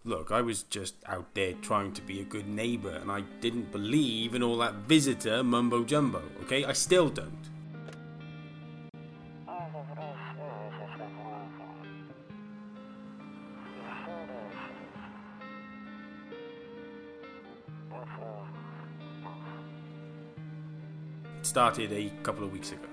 Look, I was just out there trying to be a good neighbour, and I didn't believe in all that visitor mumbo jumbo, okay? I still don't. It started a couple of weeks ago.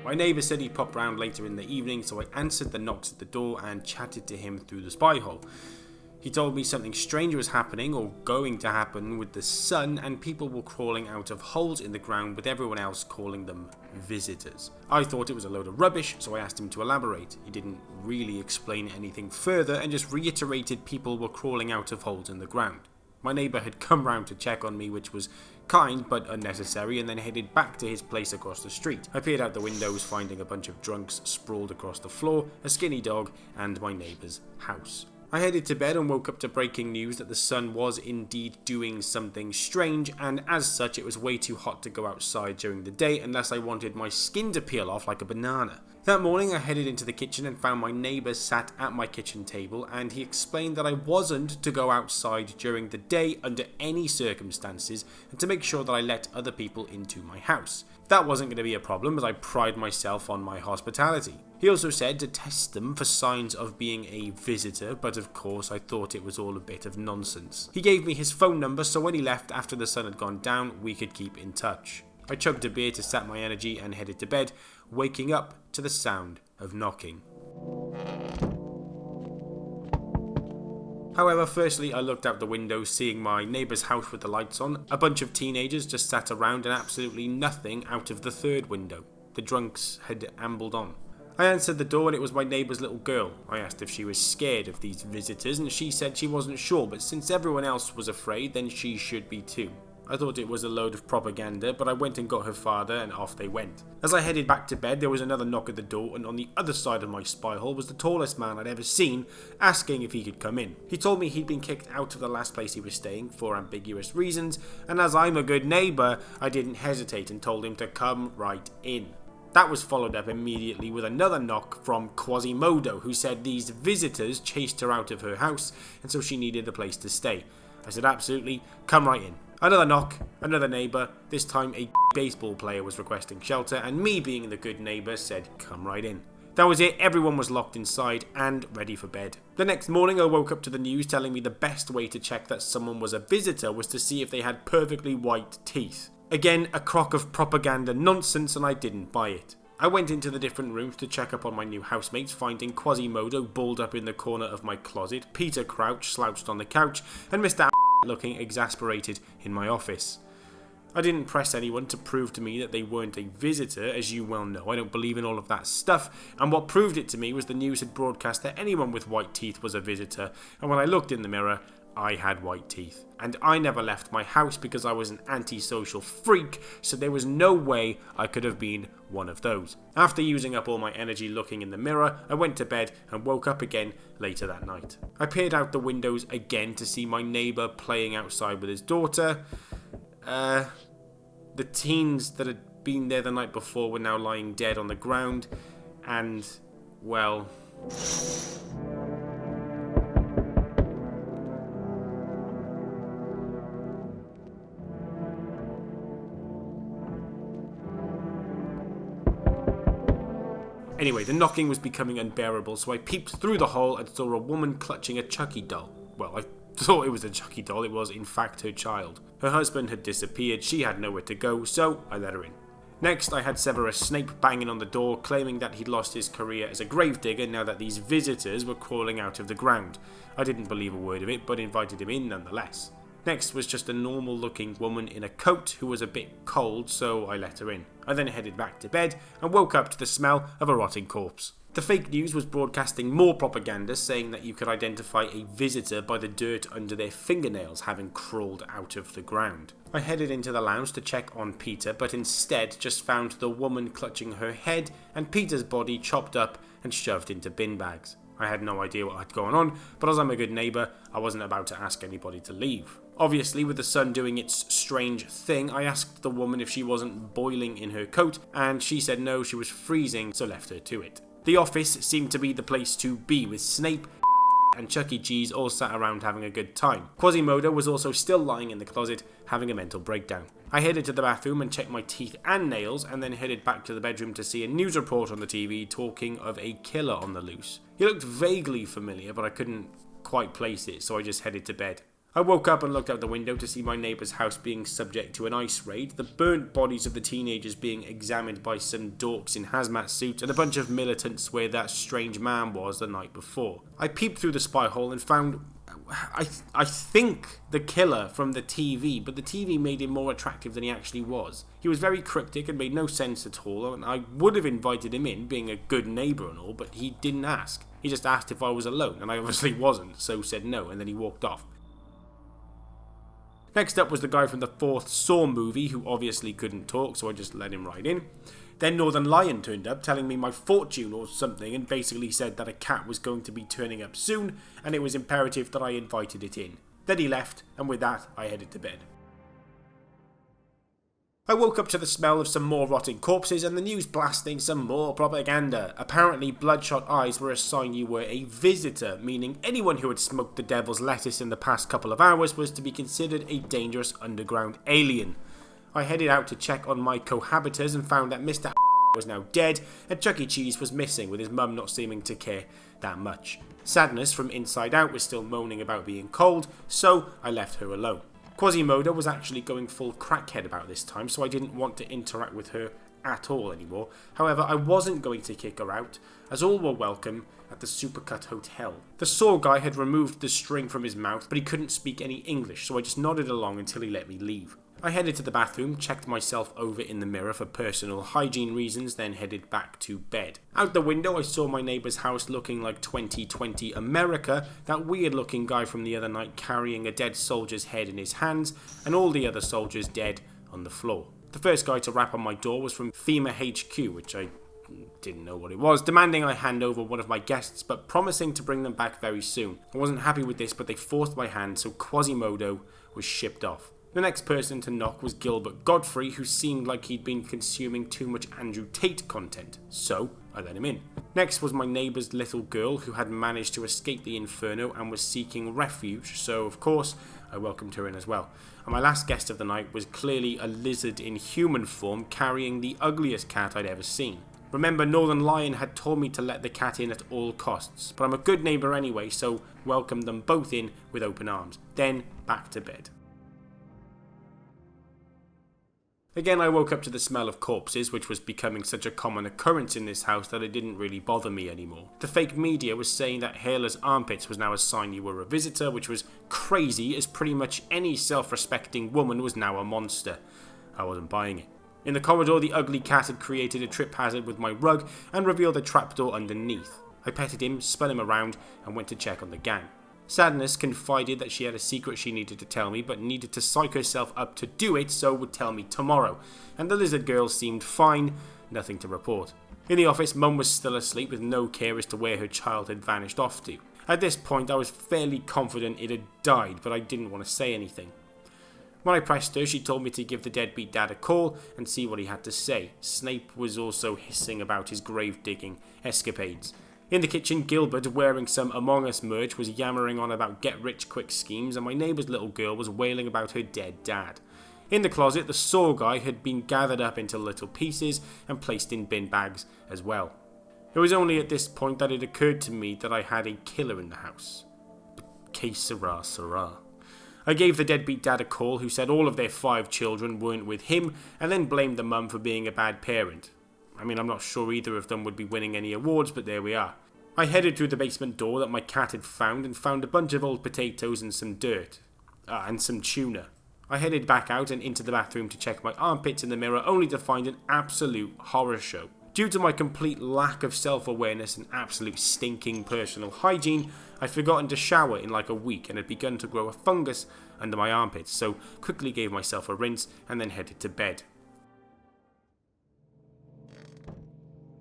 My neighbour said he'd pop round later in the evening, so I answered the knocks at the door and chatted to him through the spy hole. He told me something strange was happening or going to happen with the sun, and people were crawling out of holes in the ground with everyone else calling them visitors. I thought it was a load of rubbish, so I asked him to elaborate. He didn't really explain anything further and just reiterated people were crawling out of holes in the ground. My neighbour had come round to check on me, which was kind but unnecessary, and then headed back to his place across the street. I peered out the windows, finding a bunch of drunks sprawled across the floor, a skinny dog, and my neighbour's house. I headed to bed and woke up to breaking news that the sun was indeed doing something strange, and as such it was way too hot to go outside during the day unless I wanted my skin to peel off like a banana. That morning I headed into the kitchen and found my neighbour sat at my kitchen table, and he explained that I wasn't to go outside during the day under any circumstances, and to make sure that I let other people into my house. That wasn't going to be a problem, as I pride myself on my hospitality. He also said to test them for signs of being a visitor, but of course I thought it was all a bit of nonsense. He gave me his phone number, so when he left after the sun had gone down, we could keep in touch. I chugged a beer to sap my energy and headed to bed, waking up to the sound of knocking. However, firstly I looked out the window, seeing my neighbour's house with the lights on. A bunch of teenagers just sat around and absolutely nothing out of the third window. The drunks had ambled on. I answered the door and it was my neighbour's little girl. I asked if she was scared of these visitors and she said she wasn't sure, but since everyone else was afraid then she should be too. I thought it was a load of propaganda, but I went and got her father and off they went. As I headed back to bed, there was another knock at the door, and on the other side of my spy hole was the tallest man I'd ever seen, asking if he could come in. He told me he'd been kicked out of the last place he was staying for ambiguous reasons, and as I'm a good neighbour, I didn't hesitate and told him to come right in. That was followed up immediately with another knock from Quasimodo, who said these visitors chased her out of her house, and so she needed a place to stay. I said absolutely, come right in. Another knock, another neighbour. This time a baseball player was requesting shelter, and me being the good neighbour said come right in. That was it, everyone was locked inside and ready for bed. The next morning I woke up to the news telling me the best way to check that someone was a visitor was to see if they had perfectly white teeth. Again, a crock of propaganda nonsense, and I didn't buy it. I went into the different rooms to check up on my new housemates, finding Quasimodo balled up in the corner of my closet, Peter Crouch slouched on the couch, and Mr. looking exasperated in my office. I didn't press anyone to prove to me that they weren't a visitor, as you well know. I don't believe in all of that stuff, and what proved it to me was the news had broadcast that anyone with white teeth was a visitor, and when I looked in the mirror, I had white teeth. And I never left my house because I was an antisocial freak, so there was no way I could have been one of those. After using up all my energy looking in the mirror, I went to bed and woke up again later that night. I peered out the windows again to see my neighbour playing outside with his daughter. The teens that had been there the night before were now lying dead on the ground, and, well... Anyway, the knocking was becoming unbearable, so I peeped through the hole and saw a woman clutching a Chucky doll. Well, I thought it was a Chucky doll, it was in fact her child. Her husband had disappeared, she had nowhere to go, so I let her in. Next, I had Severus Snape banging on the door, claiming that he'd lost his career as a gravedigger now that these visitors were crawling out of the ground. I didn't believe a word of it, but invited him in nonetheless. Next was just a normal looking woman in a coat who was a bit cold, so I let her in. I then headed back to bed and woke up to the smell of a rotting corpse. The fake news was broadcasting more propaganda saying that you could identify a visitor by the dirt under their fingernails having crawled out of the ground. I headed into the lounge to check on Peter, but instead just found the woman clutching her head and Peter's body chopped up and shoved into bin bags. I had no idea what had gone on, but as I'm a good neighbour, I wasn't about to ask anybody to leave. Obviously, with the sun doing its strange thing, I asked the woman if she wasn't boiling in her coat, and she said no, she was freezing, so left her to it. The office seemed to be the place to be, with Snape and Chuck E. Cheese all sat around having a good time. Quasimodo was also still lying in the closet, having a mental breakdown. I headed to the bathroom and checked my teeth and nails, and then headed back to the bedroom to see a news report on the TV talking of a killer on the loose. He looked vaguely familiar, but I couldn't quite place it, so I just headed to bed. I woke up and looked out the window to see my neighbour's house being subject to an ice raid, the burnt bodies of the teenagers being examined by some dorks in hazmat suits, and a bunch of militants where that strange man was the night before. I peeped through the spy hole and found, I think, the killer from the TV, but the TV made him more attractive than he actually was. He was very cryptic and made no sense at all, and I would have invited him in, being a good neighbour and all, but he didn't ask. He just asked if I was alone, and I obviously wasn't, so said no, and then he walked off. Next up was the guy from the 4th Saw movie, who obviously couldn't talk, so I just let him right in. Then Northern Lion turned up, telling me my fortune or something, and basically said that a cat was going to be turning up soon, and it was imperative that I invited it in. Then he left, and with that, I headed to bed. I woke up to the smell of some more rotting corpses and the news blasting some more propaganda. Apparently, bloodshot eyes were a sign you were a visitor, meaning anyone who had smoked the devil's lettuce in the past couple of hours was to be considered a dangerous underground alien. I headed out to check on my cohabitors and found that Mr. was now dead and Chuck E. Cheese was missing, with his mum not seeming to care that much. Sadness from Inside Out was still moaning about being cold, so I left her alone. Quasimodo was actually going full crackhead about this time, so I didn't want to interact with her at all anymore. However, I wasn't going to kick her out, as all were welcome at the Supercut Hotel. The Saw guy had removed the string from his mouth, but he couldn't speak any English, so I just nodded along until he let me leave. I headed to the bathroom, checked myself over in the mirror for personal hygiene reasons, then headed back to bed. Out the window I saw my neighbour's house looking like 2020 America, that weird looking guy from the other night carrying a dead soldier's head in his hands, and all the other soldiers dead on the floor. The first guy to rap on my door was from FEMA HQ, which I didn't know what it was, demanding I hand over one of my guests, but promising to bring them back very soon. I wasn't happy with this, but they forced my hand, so Quasimodo was shipped off. The next person to knock was Gilbert Godfrey, who seemed like he'd been consuming too much Andrew Tate content, so I let him in. Next was my neighbour's little girl, who had managed to escape the inferno and was seeking refuge, so of course I welcomed her in as well. And my last guest of the night was clearly a lizard in human form carrying the ugliest cat I'd ever seen. Remember, Northern Lion had told me to let the cat in at all costs, but I'm a good neighbour anyway, so welcomed them both in with open arms. Then back to bed. Again, I woke up to the smell of corpses, which was becoming such a common occurrence in this house that it didn't really bother me anymore. The fake media was saying that hairless armpits was now a sign you were a visitor, which was crazy, as pretty much any self-respecting woman was now a monster. I wasn't buying it. In the corridor, the ugly cat had created a trip hazard with my rug and revealed a trapdoor underneath. I petted him, spun him around, and went to check on the gang. Sadness confided that she had a secret she needed to tell me, but needed to psych herself up to do it, so would tell me tomorrow. And the lizard girl seemed fine, nothing to report. In the office, Mum was still asleep with no care as to where her child had vanished off to. At this point, I was fairly confident it had died, but I didn't want to say anything. When I pressed her, she told me to give the deadbeat dad a call and see what he had to say. Snape was also hissing about his grave-digging escapades. In the kitchen, Gilbert, wearing some Among Us merch, was yammering on about get-rich-quick schemes, and my neighbour's little girl was wailing about her dead dad. In the closet, the Saw guy had been gathered up into little pieces and placed in bin bags as well. It was only at this point that it occurred to me that I had a killer in the house. Que sera, sera. I gave the deadbeat dad a call, who said all of their 5 children weren't with him, and then blamed the mum for being a bad parent. I mean, I'm not sure either of them would be winning any awards, but there we are. I headed through the basement door that my cat had found and found a bunch of old potatoes and some dirt. And some tuna. I headed back out and into the bathroom to check my armpits in the mirror, only to find an absolute horror show. Due to my complete lack of self-awareness and absolute stinking personal hygiene, I'd forgotten to shower in like a week and had begun to grow a fungus under my armpits, so quickly gave myself a rinse and then headed to bed.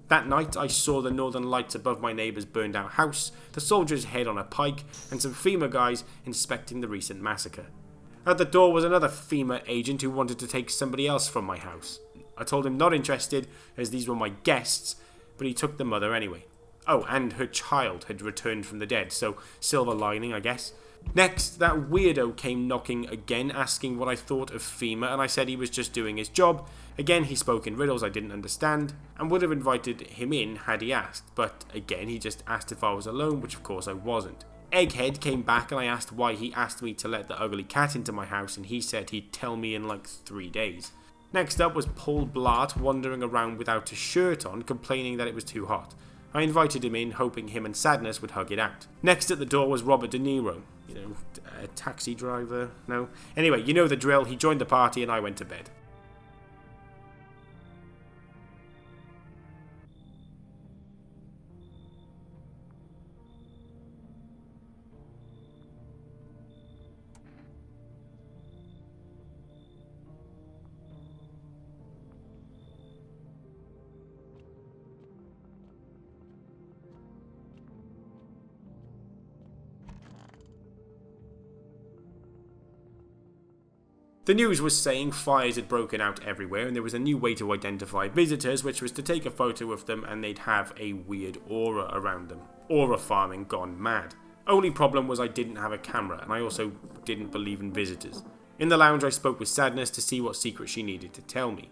That night, I saw the northern lights above my neighbour's burned out house, the soldier's head on a pike, and some FEMA guys inspecting the recent massacre. At the door was another FEMA agent who wanted to take somebody else from my house. I told him not interested, as these were my guests, but he took the mother anyway. Oh, and her child had returned from the dead, so silver lining, I guess. Next, that weirdo came knocking again, asking what I thought of FEMA, and I said he was just doing his job. Again, he spoke in riddles I didn't understand, and would have invited him in had he asked, but again, he just asked if I was alone, which of course I wasn't. Egghead came back and I asked why he asked me to let the ugly cat into my house, and he said he'd tell me in like 3 days. Next up was Paul Blart wandering around without a shirt on, complaining that it was too hot. I invited him in, hoping him and Sadness would hug it out. Next at the door was Robert De Niro. A taxi driver? No? Anyway, you know the drill. He joined the party and I went to bed. The news was saying fires had broken out everywhere and there was a new way to identify visitors, which was to take a photo of them and they'd have a weird aura around them. Aura farming gone mad. Only problem was I didn't have a camera and I also didn't believe in visitors. In the lounge I spoke with Sadness to see what secret she needed to tell me.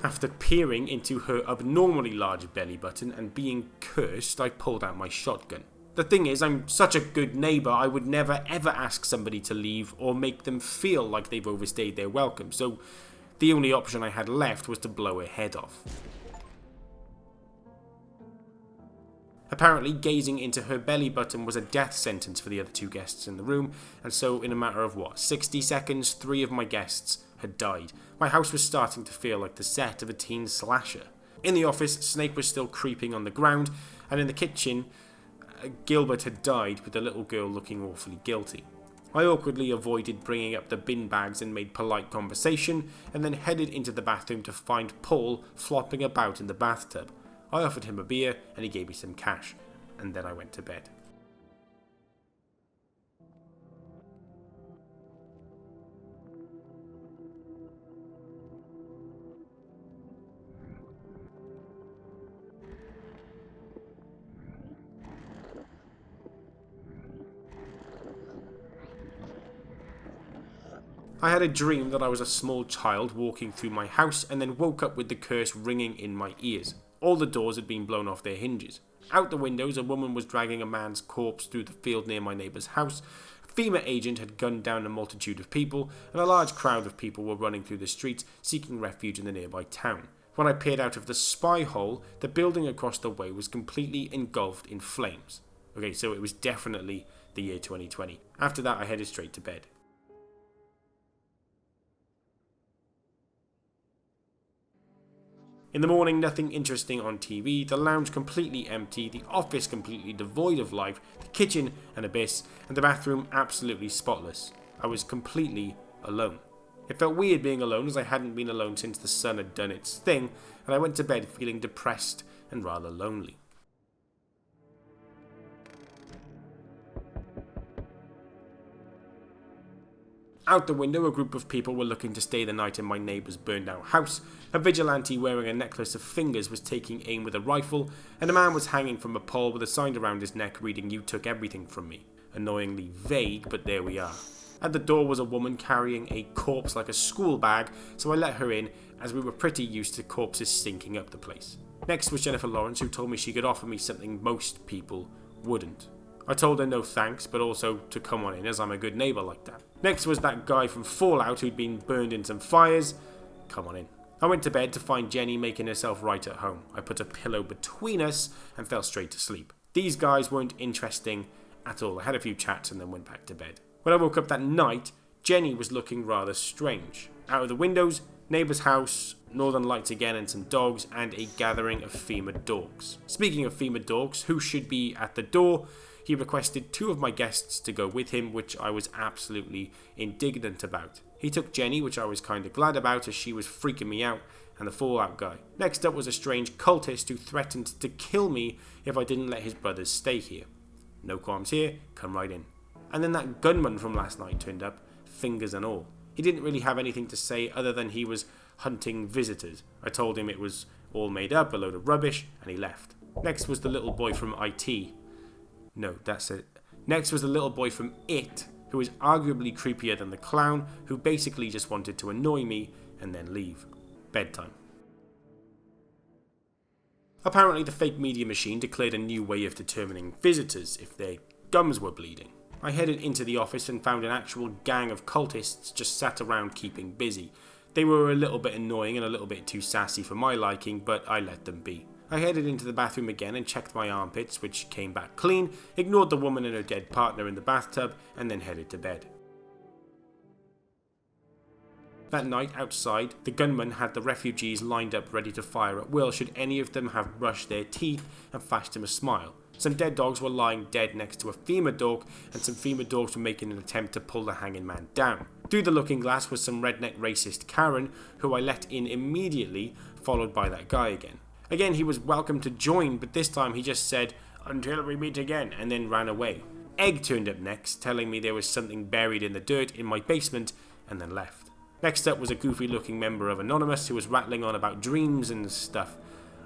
After peering into her abnormally large belly button and being cursed, I pulled out my shotgun. The thing is, I'm such a good neighbour, I would never ever ask somebody to leave or make them feel like they've overstayed their welcome, so the only option I had left was to blow her head off. Apparently, gazing into her belly button was a death sentence for the other 2 guests in the room, and so in a matter of 60 seconds, 3 of my guests had died. My house was starting to feel like the set of a teen slasher. In the office, Snake was still creeping on the ground, and in the kitchen, Gilbert had died with the little girl looking awfully guilty. I awkwardly avoided bringing up the bin bags and made polite conversation, and then headed into the bathroom to find Paul flopping about in the bathtub. I offered him a beer, and he gave me some cash, and then I went to bed. I had a dream that I was a small child walking through my house and then woke up with the curse ringing in my ears. All the doors had been blown off their hinges. Out the windows, a woman was dragging a man's corpse through the field near my neighbour's house. A FEMA agent had gunned down a multitude of people, and a large crowd of people were running through the streets seeking refuge in the nearby town. When I peered out of the spy hole, the building across the way was completely engulfed in flames. Okay, so it was definitely the year 2020. After that, I headed straight to bed. In the morning, nothing interesting on TV, the lounge completely empty, the office completely devoid of life, the kitchen an abyss, and the bathroom absolutely spotless. I was completely alone. It felt weird being alone, as I hadn't been alone since the sun had done its thing, and I went to bed feeling depressed and rather lonely. Out the window, a group of people were looking to stay the night in my neighbour's burned out house. A vigilante wearing a necklace of fingers was taking aim with a rifle, and a man was hanging from a pole with a sign around his neck reading, "You took everything from me." Annoyingly vague, but there we are. At the door was a woman carrying a corpse like a school bag, so I let her in, as we were pretty used to corpses stinking up the place. Next was Jennifer Lawrence, who told me she could offer me something most people wouldn't. I told her no thanks, but also to come on in, as I'm a good neighbour like that. Next was that guy from Fallout who'd been burned in some fires. Come on in. I went to bed to find Jenny making herself right at home. I put a pillow between us and fell straight to sleep. These guys weren't interesting at all. I had a few chats and then went back to bed. When I woke up that night, Jenny was looking rather strange. Out of the windows, neighbour's house, northern lights again and some dogs, and a gathering of FEMA dorks. Speaking of FEMA dorks, who should be at the door, he requested 2 of my guests to go with him, which I was absolutely indignant about. He took Jenny, which I was kind of glad about as she was freaking me out, and the Fallout guy. Next up was a strange cultist who threatened to kill me if I didn't let his brothers stay here. No qualms here, come right in. And then that gunman from last night turned up, fingers and all. He didn't really have anything to say other than he was hunting visitors. I told him it was all made up, a load of rubbish, and he left. Next was the little boy from IT. No, that's it. Next was the little boy from It, who was arguably creepier than the clown, who basically just wanted to annoy me and then leave. Bedtime. Apparently the fake media machine declared a new way of determining visitors if their gums were bleeding. I headed into the office and found an actual gang of cultists just sat around keeping busy. They were a little bit annoying and a little bit too sassy for my liking, but I let them be. I headed into the bathroom again and checked my armpits, which came back clean, ignored the woman and her dead partner in the bathtub, and then headed to bed. That night, outside, the gunman had the refugees lined up ready to fire at will should any of them have brushed their teeth and flashed him a smile. Some dead dogs were lying dead next to a FEMA dog, and some FEMA dogs were making an attempt to pull the hanging man down. Through the looking glass was some redneck racist Karen, who I let in immediately, followed by that guy again. Again, he was welcome to join, but this time he just said, "Until we meet again," and then ran away. Egg turned up next, telling me there was something buried in the dirt in my basement, and then left. Next up was a goofy looking member of Anonymous who was rattling on about dreams and stuff.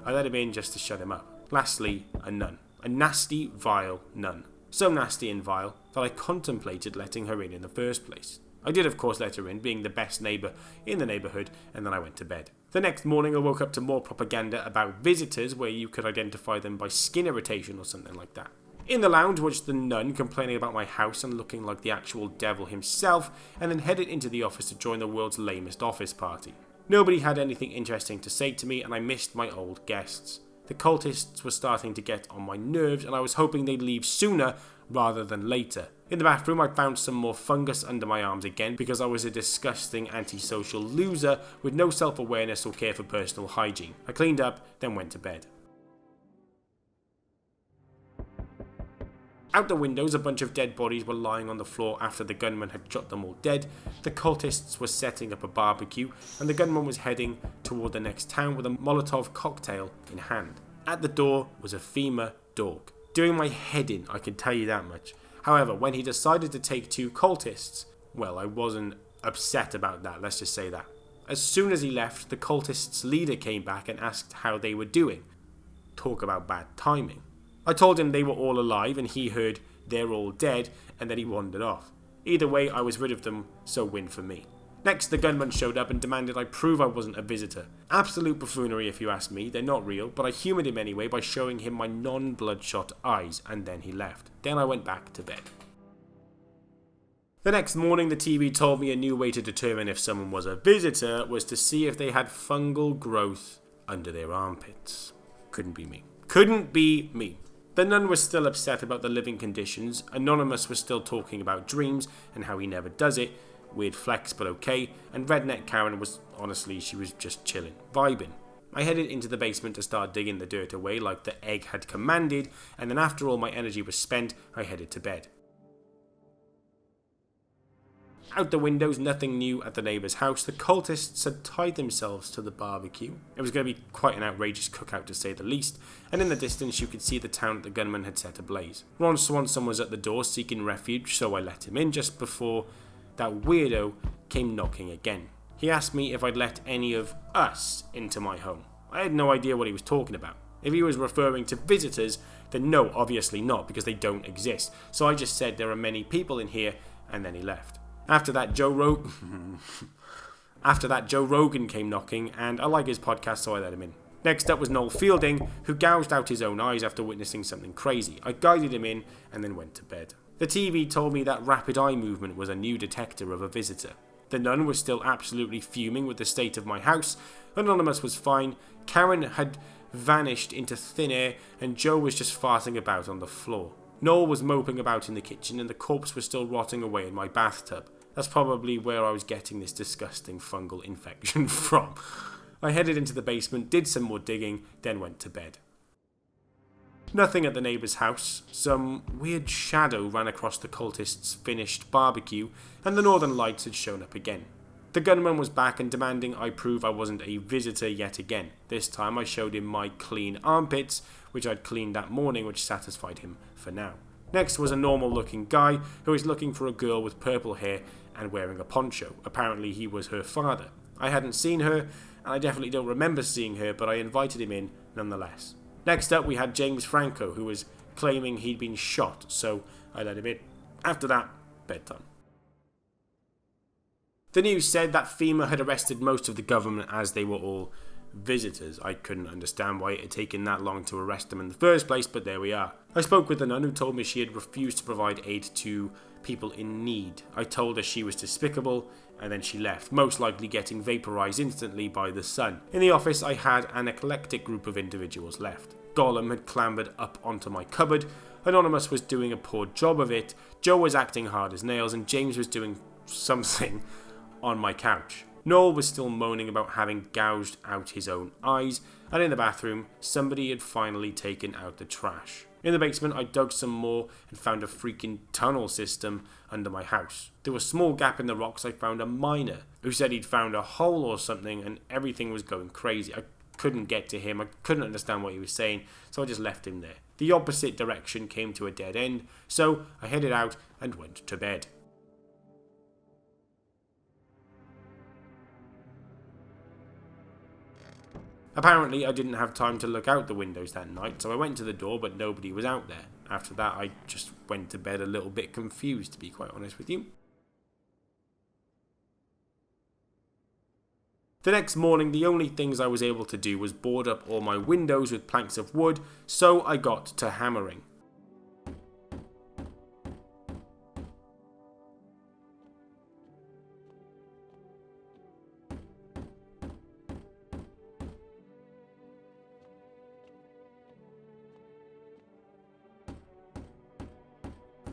I let him in just to shut him up. Lastly, a nun. A nasty, vile nun. So nasty and vile that I contemplated letting her in the first place. I did of course let her in, being the best neighbour in the neighbourhood, and then I went to bed. The next morning I woke up to more propaganda about visitors where you could identify them by skin irritation or something like that. In the lounge was the nun complaining about my house and looking like the actual devil himself, and then headed into the office to join the world's lamest office party. Nobody had anything interesting to say to me, and I missed my old guests. The cultists were starting to get on my nerves, and I was hoping they'd leave sooner rather than later. In the bathroom I found some more fungus under my arms again because I was a disgusting antisocial loser with no self-awareness or care for personal hygiene. I cleaned up, then went to bed. Out the windows, a bunch of dead bodies were lying on the floor after the gunman had shot them all dead. The cultists were setting up a barbecue, and the gunman was heading toward the next town with a Molotov cocktail in hand. At the door was a FEMA dog. Doing my head in, I can tell you that much. However, when he decided to take 2 cultists, well, I wasn't upset about that, let's just say that. As soon as he left, the cultists' leader came back and asked how they were doing. Talk about bad timing. I told him they were all alive and he heard "they're all dead" and then he wandered off. Either way, I was rid of them, so win for me. Next, the gunman showed up and demanded I prove I wasn't a visitor. Absolute buffoonery if you ask me, they're not real, but I humoured him anyway by showing him my non-bloodshot eyes, and then he left. Then I went back to bed. The next morning, the TV told me a new way to determine if someone was a visitor was to see if they had fungal growth under their armpits. Couldn't be me. Couldn't be me. The nun was still upset about the living conditions, Anonymous was still talking about dreams and how he never does it, weird flex but okay, and Redneck Karen was, honestly, she was just chilling, vibing. I headed into the basement to start digging the dirt away like the egg had commanded, and then after all my energy was spent, I headed to bed. Out the windows, nothing new at the neighbour's house. The cultists had tied themselves to the barbecue. It was going to be quite an outrageous cookout to say the least, and in the distance you could see the town that the gunman had set ablaze. Ron Swanson was at the door seeking refuge, so I let him in just before that weirdo came knocking again. He asked me if I'd let any of us into my home. I had no idea what he was talking about. If he was referring to visitors, then no, obviously not, because they don't exist. So I just said there are many people in here, and then he left. After that, Joe Rogan came knocking, and I like his podcast, so I let him in. Next up was Noel Fielding, who gouged out his own eyes after witnessing something crazy. I guided him in, and then went to bed. The TV told me that rapid eye movement was a new detector of a visitor. The nun was still absolutely fuming with the state of my house. Anonymous was fine, Karen had vanished into thin air, and Joe was just farting about on the floor. Noel was moping about in the kitchen, and the corpse was still rotting away in my bathtub. That's probably where I was getting this disgusting fungal infection from. I headed into the basement, did some more digging, then went to bed. Nothing at the neighbour's house. Some weird shadow ran across the cultists' finished barbecue, and the northern lights had shown up again. The gunman was back and demanding I prove I wasn't a visitor yet again. This time I showed him my clean armpits, which I'd cleaned that morning, which satisfied him for now. Next was a normal looking guy who was looking for a girl with purple hair and wearing a poncho. Apparently he was her father. I hadn't seen her, and I definitely don't remember seeing her, but I invited him in nonetheless. Next up we had James Franco, who was claiming he'd been shot, so I let him in. After that, bedtime. The news said that FEMA had arrested most of the government as they were all visitors. I couldn't understand why it had taken that long to arrest them in the first place, but there we are. I spoke with the nun who told me she had refused to provide aid to people in need. I told her she was despicable, and then she left, most likely getting vaporized instantly by the sun. In the office, I had an eclectic group of individuals left. Gollum had clambered up onto my cupboard, Anonymous was doing a poor job of it, Joe was acting hard as nails, and James was doing something on my couch. Noel was still moaning about having gouged out his own eyes, and in the bathroom, somebody had finally taken out the trash. In the basement, I dug some more and found a freaking tunnel system under my house. Through a small gap in the rocks, I found a miner who said he'd found a hole or something, and everything was going crazy. I couldn't get to him, I couldn't understand what he was saying, so I just left him there. The opposite direction came to a dead end, so I headed out and went to bed. Apparently, I didn't have time to look out the windows that night, so I went to the door, but nobody was out there. After that, I just went to bed a little bit confused, to be quite honest with you. The next morning, the only things I was able to do was board up all my windows with planks of wood, so I got to hammering.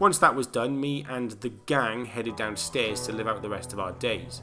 Once that was done, me and the gang headed downstairs to live out the rest of our days.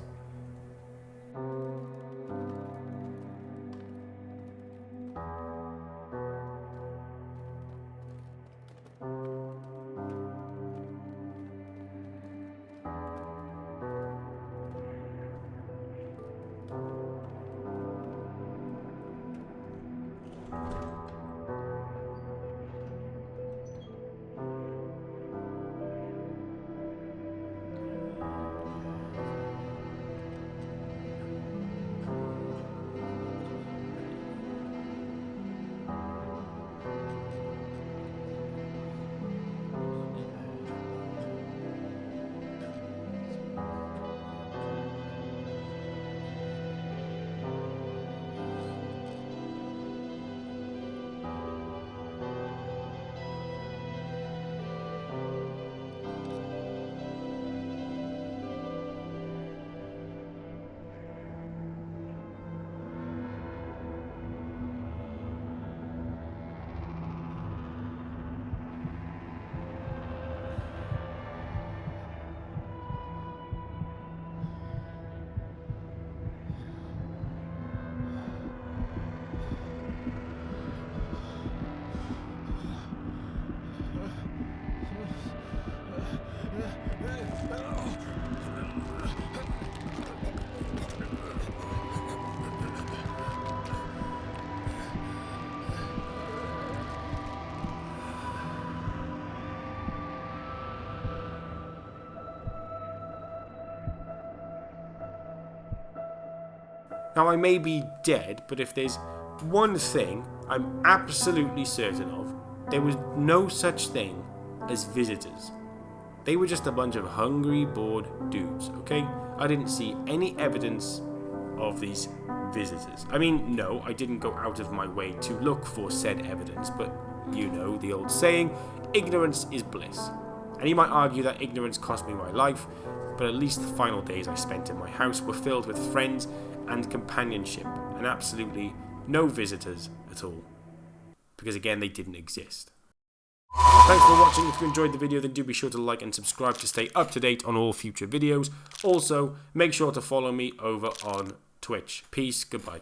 Now, I may be dead, but if there's one thing I'm absolutely certain of, there was no such thing as visitors. They were just a bunch of hungry, bored dudes, okay? I didn't see any evidence of these visitors. I mean, no, I didn't go out of my way to look for said evidence, but you know the old saying, ignorance is bliss. And you might argue that ignorance cost me my life, but at least the final days I spent in my house were filled with friends and companionship, and absolutely no visitors at all. Because again, they didn't exist. Thanks for watching. If you enjoyed the video, then do be sure to like and subscribe to stay up to date on all future videos. Also, make sure to follow me over on Twitch. Peace, goodbye.